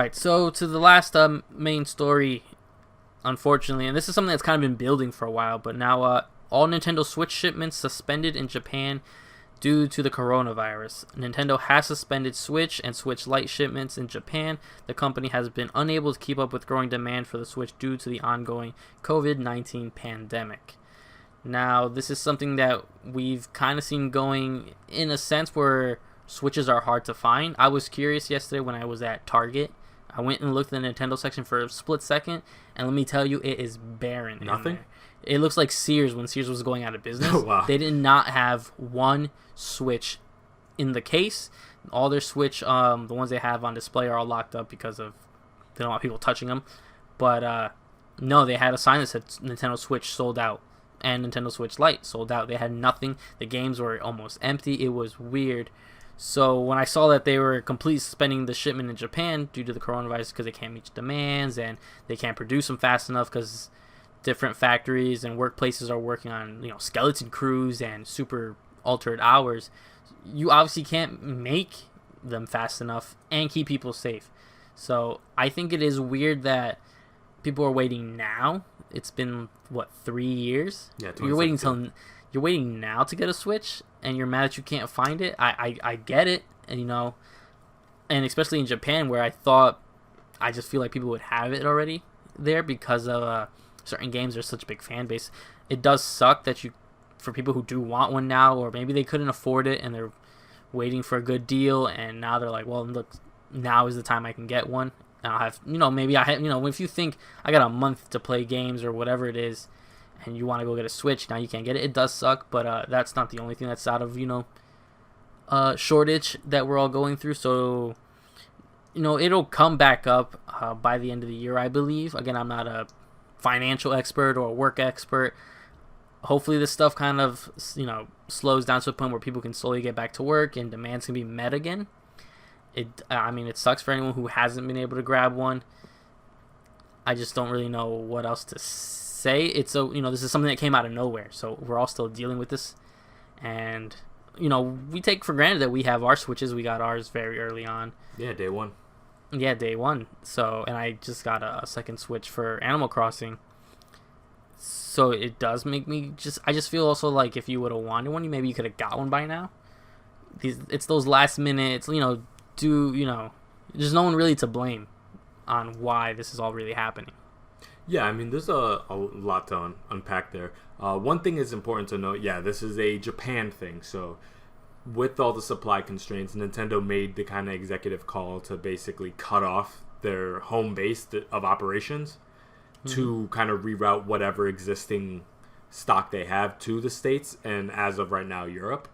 right, so to the last main story, unfortunately, and this is something that's kind of been building for a while, but now all Nintendo Switch shipments suspended in Japan due to the coronavirus. Nintendo has suspended Switch and Switch Lite shipments in Japan. The company has been unable to keep up with growing demand for the Switch due to the ongoing COVID-19 pandemic. Now, this is something that we've kind of seen going in a sense where Switches are hard to find. I was curious yesterday when I was at Target. I went and looked in the Nintendo section for a split second, and let me tell you, it is barren. Nothing? It looks like Sears when Sears was going out of business. Oh, wow. They did not have one Switch in the case. All their Switch, the ones they have on display are all locked up because of they don't want people touching them. But no, they had a sign that said Nintendo Switch sold out and Nintendo Switch Lite sold out. They had nothing. The games were almost empty. It was weird. So when I saw that they were completely suspending the shipment in Japan due to the coronavirus because they can't meet demands and they can't produce them fast enough because different factories and workplaces are working on skeleton crews and super altered hours, you obviously can't make them fast enough and keep people safe. So I think it is weird that people are waiting now. It's been 3 years? Yeah, you're waiting now to get a Switch, and you're mad that you can't find it. I get it, and and especially in Japan where I just feel like people would have it already there because of certain games. There's such a big fan base. It does suck that for people who do want one now, or maybe they couldn't afford it and they're waiting for a good deal, and now they're like, well, look, now is the time I can get one. And I'll have, maybe I have, if you think I got a month to play games or whatever it is, and you want to go get a Switch, now you can't get it. It does suck, but that's not the only thing that's out of, shortage that we're all going through. So, it'll come back up by the end of the year, I believe. Again, I'm not a financial expert or a work expert. Hopefully this stuff kind of, slows down to a point where people can slowly get back to work and demands can be met again. It sucks for anyone who hasn't been able to grab one. I just don't really know what else to say. This is something that came out of nowhere, so we're all still dealing with this. And, we take for granted that we have our Switches. We got ours very early on. Yeah, day one. Yeah, day one. So, and I just got a second Switch for Animal Crossing. So it does make me I just feel also like if you would have wanted one, maybe you could have got one by now. It's those last minutes, there's no one really to blame on why this is all really happening. Yeah, there's a lot to unpack there. One thing is important to note, this is a Japan thing. So with all the supply constraints, Nintendo made the kind of executive call to basically cut off their home base of operations to kind of reroute whatever existing stock they have to the States and, as of right now, Europe.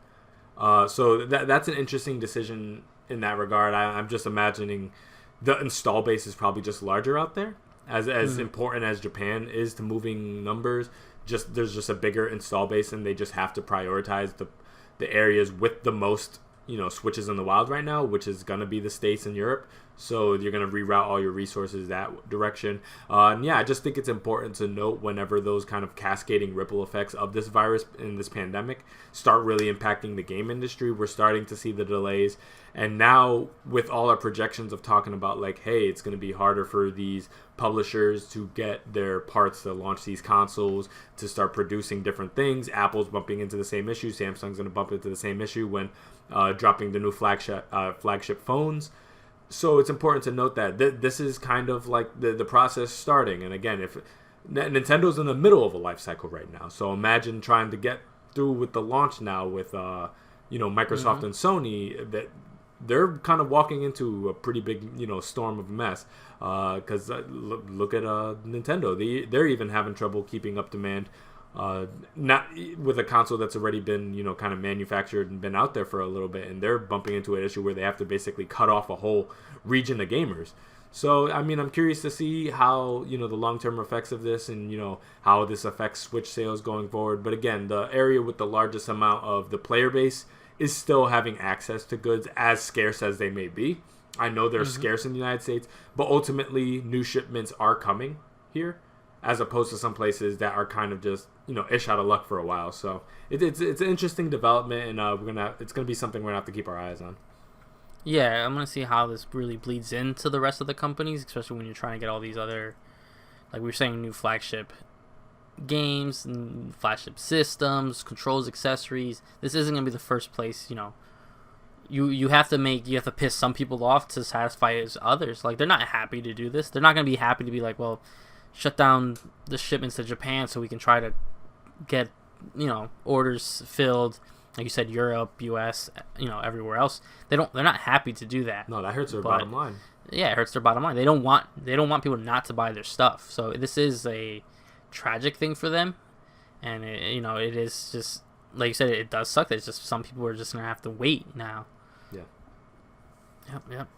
So that's an interesting decision in that regard. I'm just imagining the install base is probably just larger out there. As important as Japan is to moving numbers, there's just a bigger install base, and they just have to prioritize the areas with the most Switches in the wild right now, which is going to be the States and Europe. So you're going to reroute all your resources that direction. I just think it's important to note whenever those kind of cascading ripple effects of this virus and this pandemic start really impacting the game industry. We're starting to see the delays. And now with all our projections of talking about hey, it's going to be harder for these publishers to get their parts to launch these consoles, to start producing different things. Apple's bumping into the same issue. Samsung's going to bump into the same issue when dropping the new flagship phones. So it's important to note that this is kind of like the process starting. And again, if Nintendo's in the middle of a life cycle right now, so imagine trying to get through with the launch now with Microsoft and Sony, that they're kind of walking into a pretty big storm of mess. Because look at Nintendo, they're even having trouble keeping up demand. Not with a console that's already been kind of manufactured and been out there for a little bit, and they're bumping into an issue where they have to basically cut off a whole region of gamers. So I'm curious to see how the long-term effects of this and how this affects Switch sales going forward. But again, the area with the largest amount of the player base is still having access to goods, as scarce as they may be. I know they're scarce in the United States, but ultimately new shipments are coming here, as opposed to some places that are kind of just ish out of luck for a while. So it's an interesting development, and it's gonna be something we're gonna have to keep our eyes on. Yeah, I'm gonna see how this really bleeds into the rest of the companies, especially when you're trying to get all these other, like we were saying, new flagship games, and flagship systems, controls, accessories. This isn't gonna be the first place, you know. You have to piss some people off to satisfy others. Like, they're not happy to do this. They're not gonna be happy to be like, well, shut down the shipments to Japan so we can try to get, you know, orders filled. Like you said, Europe, U.S., you know, everywhere else. They're not happy to do that. No, that hurts their bottom line. Yeah, it hurts their bottom line. They don't want people not to buy their stuff. So this is a tragic thing for them, and it is just like you said. It does suck that it's just some people are just gonna have to wait now. Yeah. Yep.